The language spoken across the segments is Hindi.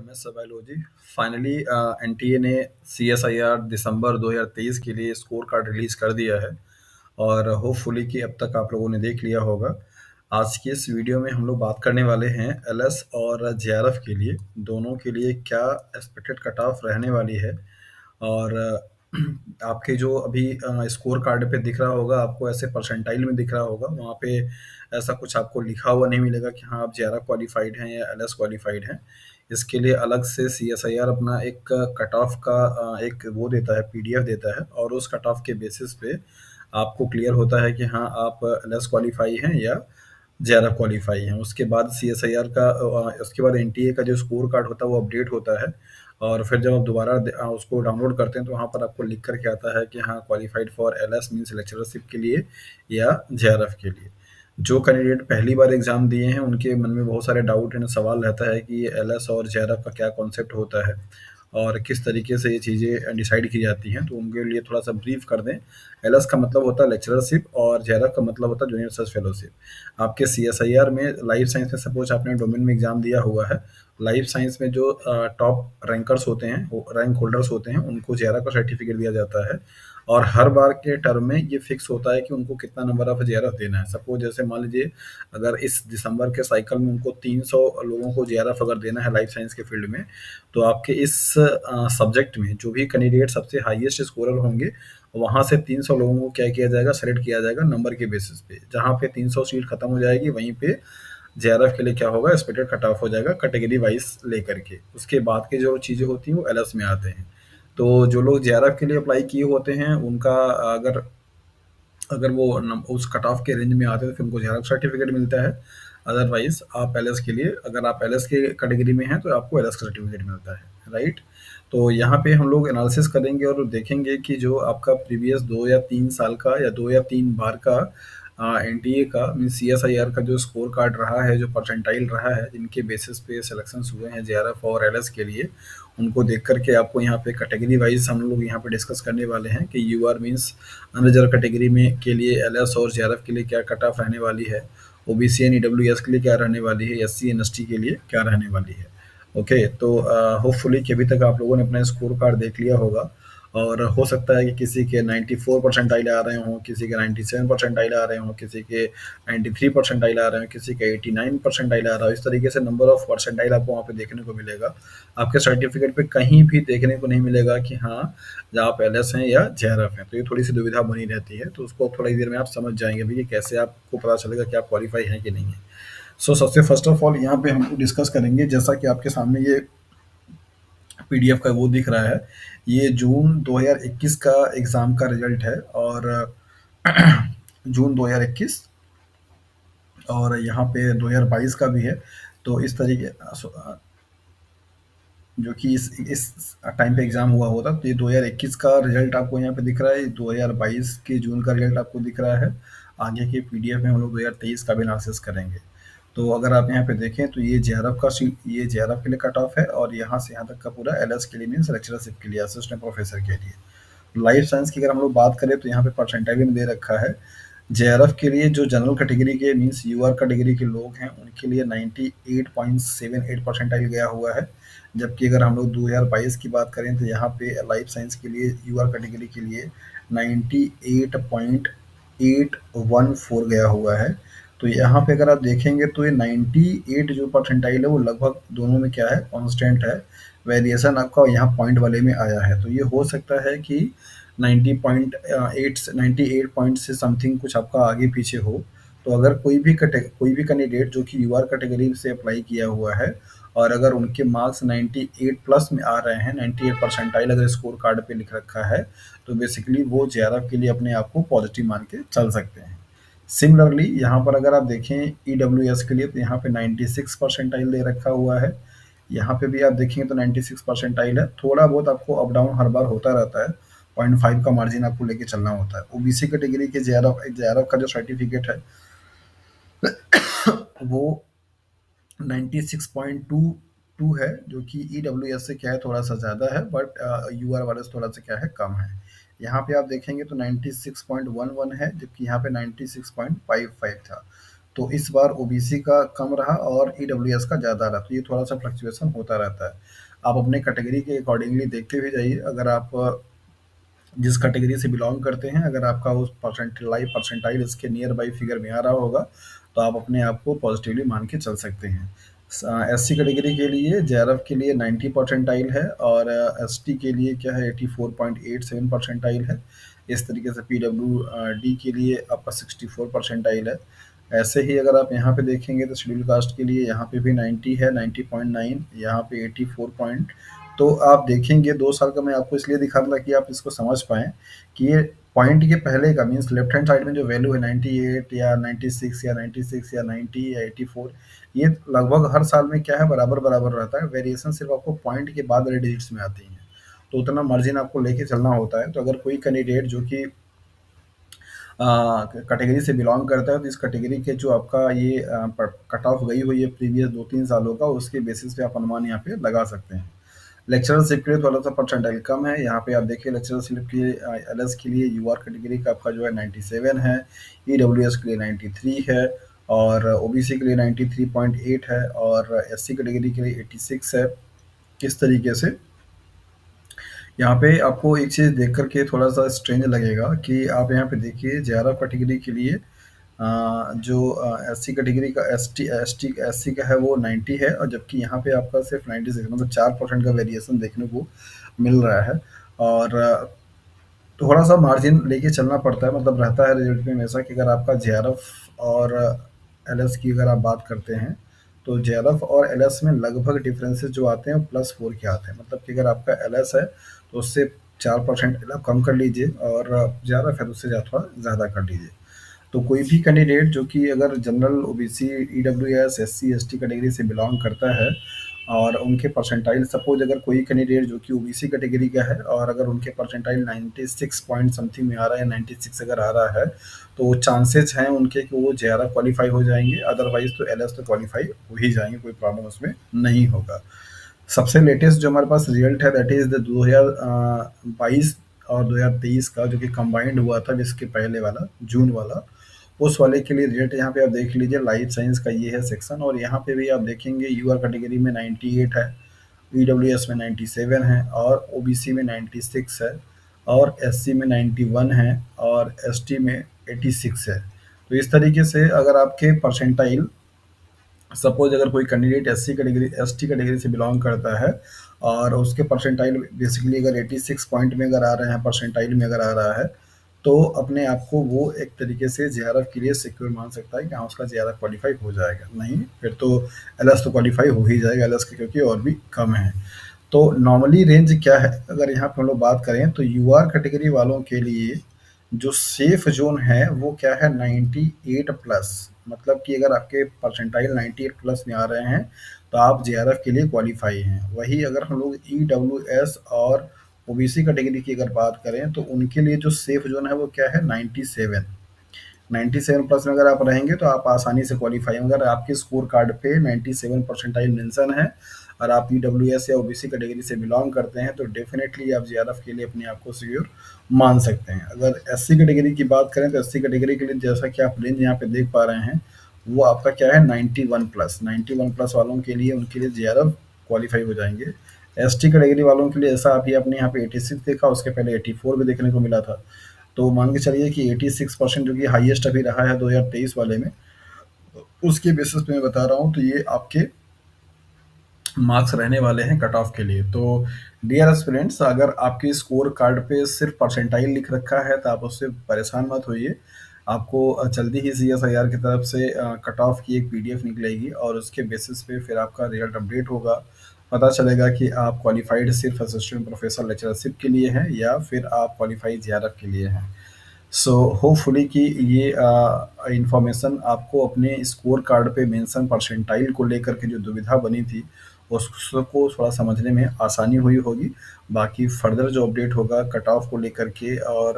एस बायोलॉजी फाइनली एनटीए ने सीएसआईआर दिसंबर 2023 के लिए स्कोर कार्ड रिलीज कर दिया है और होपफुली कि अब तक आप लोगों ने देख लिया होगा। आज की इस वीडियो में हम लोग बात करने वाले हैं एलएस और जेआरएफ के लिए, दोनों के लिए क्या एक्सपेक्टेड कट ऑफ रहने वाली है। और आपके जो अभी स्कोर कार्ड पे दिख रहा होगा, आपको ऐसे परसेंटाइल में दिख रहा होगा, वहाँ पे ऐसा कुछ आपको लिखा हुआ नहीं मिलेगा कि हाँ आप जेआरएफ क्वालिफाइड हैं या एलएस क्वालिफाइड हैं। इसके लिए अलग से सीएसआईआर अपना एक कट ऑफ का एक वो देता है, पीडीएफ देता है, और उस कट ऑफ के बेसिस पे आपको क्लियर होता है कि हाँ आप एलएस क्वालिफाई हैं या जेआरएफ क्वालिफाई हैं। उसके बाद सीएसआईआर का उसके बाद एनटीए का जो स्कोर कार्ड होता है वो अपडेट होता है, और फिर जब आप दोबारा उसको डाउनलोड करते हैं तो वहाँ पर आपको लिख कर के आता है कि हाँ qualified for LS means lectureship के लिए या जेआरएफ के लिए। जो कैंडिडेट पहली बार एग्जाम दिए हैं उनके मन में बहुत सारे डाउट एंड सवाल रहता है कि एलएस और जेआरएफ का क्या कॉन्सेप्ट होता है और किस तरीके से ये चीज़ें डिसाइड की जाती हैं, तो उनके लिए थोड़ा सा ब्रीफ कर दें। एलएस का मतलब होता है लेक्चरशिप और जेआरएफ का मतलब होता है जूनियर रिसर्च फेलोशिप। आपके सीएसआईआर में लाइफ साइंस में सपोज आपने डोमेन में एग्जाम दिया हुआ है, लाइफ साइंस में जो टॉप रैंकर्स होते हैं, रैंक होल्डर्स होते हैं, उनको जेआरएफ का सर्टिफिकेट दिया जाता है। और हर बार के टर्म में ये फिक्स होता है कि उनको कितना नंबर ऑफ जेआरएफ देना है। सपोज जैसे मान लीजिए अगर इस दिसंबर के साइकिल में उनको 300 लोगों को जेआरएफ अगर देना है लाइफ साइंस के फील्ड में, तो आपके इस सब्जेक्ट में जो भी कैंडिडेट सबसे हाईएस्ट स्कोरर होंगे, वहाँ से 300 लोगों को क्या किया जाएगा, सेलेक्ट किया जाएगा नंबर के बेसिस पे। जहाँ पे 300 सीट खत्म हो जाएगी वहीं पे जेआरएफ के लिए क्या होगा, एक्सपेक्टेड कट ऑफ हो जाएगा कैटेगरी वाइज लेकर के। उसके बाद की जो चीज़ें होती हैं वो एलएस में आते हैं। तो जो लोग जेआरएफ के लिए अप्लाई किए होते हैं उनका अगर अगर वो उस कट ऑफ के रेंज में आते हैं तो फिर उनको जेआरएफ सर्टिफिकेट मिलता है। अदरवाइज आप एलएस के लिए, अगर आप एलएस के कैटेगरी में हैं तो आपको एलएस का सर्टिफिकेट मिलता है, राइट। तो यहाँ पे हम लोग एनालिसिस करेंगे और देखेंगे कि जो आपका प्रीवियस 2 या 3 साल का या 2 या 3 बार का एनटीए का मीन सीएसआईआर का जो स्कोर कार्ड रहा है, जो परसेंटाइल रहा है, जिनके बेसिस पे सिलेक्शन हुए हैं जेआरएफ और एलएस के लिए, उनको देख करके आपको यहाँ पे कैटेगरी वाइज हम लोग यहाँ पे डिस्कस करने वाले हैं कि यूआर मीन्स अनरिजर्व कैटेगरी में के लिए एलएस और जेआरएफ के लिए क्या कट ऑफ रहने वाली है, ओबीसी एंड ईडब्ल्यूएस के लिए क्या रहने वाली है, एससी एनएसटी के लिए क्या रहने वाली है। ओके, तो होपफुली कि अभी तक आप लोगों ने अपना स्कोर कार्ड देख लिया होगा। और हो सकता है कि किसी के 94 परसेंटाइल आ रहे हों, किसी के 97 परसेंटाइल आ रहे हों, किसी के 93 परसेंटाइल आ रहे हों, किसी के 89 परसेंटाइल आ रहा हो। इस तरीके से नंबर ऑफ परसेंटाइल आपको वहाँ पे देखने को मिलेगा। आपके सर्टिफिकेट पे कहीं भी देखने को नहीं मिलेगा कि हाँ आप एलएस हैं या जेआरएफ हैं। तो ये थोड़ी सी दुविधा बनी रहती है, तो उसको थोड़ी देर में आप समझ जाएंगे भैया कैसे आपको पता चलेगा कि आप क्वालिफाई हैं कि नहीं है। सो सबसे फर्स्ट ऑफ ऑल यहाँ पे हम डिस्कस करेंगे, जैसा कि आपके सामने ये पीडीएफ का वो दिख रहा है, ये जून 2021 का एग्ज़ाम का रिजल्ट है। और जून 2021 और यहाँ पे 2022 का भी है। तो इस तरीके जो कि इस टाइम पे एग्ज़ाम हुआ होता, तो ये 2021 का रिजल्ट आपको यहाँ पे दिख रहा है, 2022 के जून का रिजल्ट आपको दिख रहा है। आगे के पीडीएफ में हम लोग 2023 का भी एनालिसिस करेंगे। तो अगर आप यहाँ पे देखें तो ये जेआरएफ का ये जेआरएफ के लिए कट ऑफ है, और यहाँ से यहाँ तक का पूरा एलएस के लिए मीन्स लेक्चरशिप के लिए, असिस्टेंट प्रोफेसर के लिए। लाइफ साइंस की अगर हम लोग बात करें तो यहाँ पे परसेंटाइल में दे रखा है। जेआरएफ के लिए जो जनरल कैटेगरी के मीन्स यूआर कैटेगरी के लोग हैं उनके लिए 98.78 परसेंटाइल गया हुआ है। जबकि अगर हम लोग 2022 की बात करें तो यहाँ पे लाइफ साइंस के लिए यूआर कैटेगरी के लिए 98.814 गया हुआ है। तो यहाँ पे अगर आप देखेंगे तो ये 98 जो परसेंटाइल है वो लगभग दोनों में क्या है, कांस्टेंट है। वेरिएशन आपका यहाँ पॉइंट वाले में आया है, तो ये हो सकता है कि 98 पॉइंट से समथिंग कुछ आपका आगे पीछे हो। तो अगर कोई भी कैंडिडेट जो कि यूआर कैटेगरी से अप्लाई किया हुआ है और अगर उनके मार्क्स 98 प्लस में आ रहे हैं, 98 परसेंटाइल अगर स्कोर कार्ड पे लिख रखा है, तो बेसिकली वो जेआरएफ के लिए अपने आप को पॉजिटिव मान के चल सकते हैं। सिमिलरली यहाँ पर अगर आप देखें ईडब्ल्यूएस के लिए, तो यहाँ पे 96 परसेंटाइल दे रखा हुआ है। यहाँ पे भी आप देखेंगे तो 96 परसेंटाइल है। थोड़ा बहुत आपको अप डाउन हर बार होता रहता है, 0.5 का मार्जिन आपको लेके चलना होता है। ओबीसी कैटेगरी के जेआरएफ का जो सर्टिफिकेट है वो 96.22 है, जो कि ईडब्ल्यूएस से क्या है थोड़ा सा ज़्यादा है, बट यूआर वाले से थोड़ा सा क्या है कम है। यहाँ पे आप देखेंगे तो 96.11 है, जबकि यहाँ पे 96.55 था। तो इस बार ओबीसी का कम रहा और ईडब्ल्यूएस का ज़्यादा रहा, तो ये थोड़ा-सा फ्लक्चुएशन होता रहता है। आप अपने कैटेगरी के अकॉर्डिंगली देखते हुए जाइए, अगर आप जिस कैटेगरी से बिलॉन्ग करते हैं, अगर आपका उस परसेंटाइल इसके नियर बाई फिगर में आ रहा होगा, तो आप अपने आप को पॉजिटिवली मान के चल सकते हैं। एससी कैटेगरी के लिए जेआरएफ के लिए 90 परसेंटाइल है और एसटी के लिए क्या है 84.87 परसेंटाइल है। इस तरीके से पीडब्ल्यू डी के लिए आपका 64 परसेंटाइल है। ऐसे ही अगर आप यहाँ पे देखेंगे तो शेड्यूल कास्ट के लिए यहाँ पे भी 90 है, 90.9, यहाँ पे 84 पॉइंट। तो आप देखेंगे 2 साल का मैं आपको इसलिए दिखा रहा था कि आप इसको समझ पाएँ कि ये पॉइंट के पहले का मीन्स लेफ्ट हैंड साइड में जो वैल्यू है 98 या 96 या 96 या 90 या 84, ये लगभग हर साल में क्या है बराबर-बराबर रहता है। वेरिएशन सिर्फ़ आपको पॉइंट के बाद वाले डिजिट्स में आती हैं। तो उतना मार्जिन आपको लेके चलना होता है। तो अगर कोई कैंडिडेट जो कि कैटेगरी से बिलॉन्ग करता है, तो इस कैटेगरी के जो आपका ये कट ऑफ गई हुई है प्रीवियस 2-3 सालों का, उसके बेसिस पे आप अनुमान यहाँ पे लगा सकते हैं। लेक्चररशिप के लिए थोड़ा-सा परसेंटाइल कम है। यहाँ पे आप देखिए लेक्चररशिप के लिए एलएस के लिए यूआर कैटेगरी का आपका जो है 97 है, ईडब्ल्यूएस के लिए 93 है और ओबीसी के लिए 93.8 है और एससी कैटेगरी के लिए 86 है। किस तरीके से यहाँ पे आपको एक चीज़ देख कर के थोड़ा-सा स्ट्रेंज लगेगा कि आप यहाँ पे देखिए जेआरएफ कैटेगरी के लिए जो एससी कैटेगरी का एससी का है वो 90 है और जबकि यहाँ पे आपका सिर्फ 96 मतलब 4% का वेरिएशन देखने को मिल रहा है और थोड़ा-सा मार्जिन लेके चलना पड़ता है, मतलब रहता है रिजल्ट में हमेशा कि अगर आपका जेआरएफ और एलएस की अगर आप बात करते हैं, तो जेआरएफ और एलएस में लगभग डिफरेंसेस जो आते हैं वो +4 के आते हैं। मतलब कि अगर आपका एलएस है, तो उससे 4% आप कम कर लीजिए और जेआरएफ है तो उससे थोड़ा ज़्यादा कर लीजिए। तो कोई भी कैंडिडेट जो कि अगर general OBC EWS SC ST category से बिलोंग करता है और उनके परसेंटाइल सपोज अगर कोई कैंडिडेट जो कि ओबीसी कैटेगरी का है और अगर उनके परसेंटाइल 96 पॉइंट समथिंग में आ रहा है, 96 अगर आ रहा है, तो चांसेस हैं उनके कि वो जेआरएफ क्वालिफाई हो जाएंगे, अदरवाइज तो एलएस तो क्वालिफाई हो ही जाएंगे, कोई प्रॉब्लम उसमें नहीं होगा। सबसे लेटेस्ट जो हमारे पास रिजल्ट है दैट इज़ द 2022 और 2023 का जो कि कंबाइंड हुआ था, जिसके पहले वाला जून वाला, उस वाले के लिए रिजल्ट यहाँ पे आप देख लीजिए। लाइफ साइंस का ये है सेक्शन और यहाँ पे भी आप देखेंगे यूआर कैटेगरी में 98 है, ईडब्ल्यूएस में 97 है और ओबीसी में 96 है और एससी में 91 है और एसटी में 86 है। तो इस तरीके से अगर आपके परसेंटाइल सपोज अगर कोई कैंडिडेट एसटी कैटेगरी से बिलोंग करता है और उसके परसेंटाइल बेसिकली अगर 86 पॉइंट में अगर आ रहे हैं, परसेंटाइल में अगर आ रहा है, तो अपने आप को वो एक तरीके से जेआरएफ के लिए सिक्योर मान सकता है कि हाँ उसका जेआरएफ क्वालिफाई हो जाएगा। नहीं फिर तो एलएस तो क्वालिफाई हो ही जाएगा, एलएस के क्योंकि और भी कम है। तो नॉर्मली रेंज क्या है अगर यहाँ पे हम लोग बात करें तो यूआर कैटेगरी वालों के लिए जो सेफ जोन है वो क्या है 98 प्लस, मतलब कि अगर आपके परसेंटाइल 98 प्लस में आ रहे हैं तो आप जेआरएफ के लिए क्वालिफाई हैं। वही अगर हम लोग ईडब्ल्यूएस और ओबीसी कैटेगरी की अगर बात करें तो उनके लिए जो सेफ जोन है वो क्या है 97। 97 प्लस में अगर आप रहेंगे तो आप आसानी से क्वालिफाई हैं। अगर आपके स्कोर कार्ड पे 97 परसेंटाइल मेंशन है और आप ईडब्ल्यूएस या ओबीसी कैटेगरी से बिलोंग करते हैं तो डेफिनेटली आप जेआरएफ के लिए अपने आप को सिक्योर मान सकते हैं। अगर एससी कैटेगरी की बात करें तो एससी कैटेगरी के लिए जैसा कि आप रेंज यहाँ पे देख पा रहे हैं वो आपका क्या है 91 प्लस। 91 प्लस वालों के लिए उनके लिए जेआरएफ क्वालिफाई हो जाएंगे। एसटी कैटेगरी वालों के लिए ऐसा अभी आपने यहाँ पे 86 देखा, उसके पहले 84 भी देखने को मिला था। तो मान के चलिए कि 86% जो कि हाईएस्ट अभी रहा है 2023 वाले में, उसके बेसिस पे मैं बता रहा हूँ तो ये आपके मार्क्स रहने वाले हैं कट ऑफ के लिए। तो डियर एस्पिरेंट्स, अगर आपके स्कोर कार्ड पे सिर्फ परसेंटाइल लिख रखा है तो आप उससे परेशान मत होइए। आपको जल्दी ही सीएसआईआर की तरफ से कट ऑफ की एक पीडीएफ निकलेगी और उसके बेसिस पे फिर आपका रिजल्ट अपडेट होगा। पता चलेगा कि आप क्वालिफाइड सिर्फ असिस्टेंट प्रोफेसर लेक्चरशिप के लिए हैं या फिर आप क्वालिफाइड जेआरएफ के लिए हैं। सो होपफुली कि ये इंफॉर्मेशन आपको अपने स्कोर कार्ड पे मेंशन परसेंटाइल को लेकर के जो दुविधा बनी थी उसको थोड़ा समझने में आसानी हुई होगी। बाकी फर्दर जो अपडेट होगा कट ऑफ को लेकर के और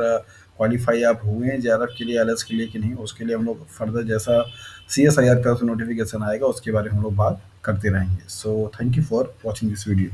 क्वालिफाई आप हुए हैं जेआरएफ के लिए एलएस के लिए कि नहीं, उसके लिए हम लोग फर्दर जैसा सीएसआईआर का नोटिफिकेशन आएगा उसके बारे में हम लोग बात करते रहेंगे। So thank you for watching this video.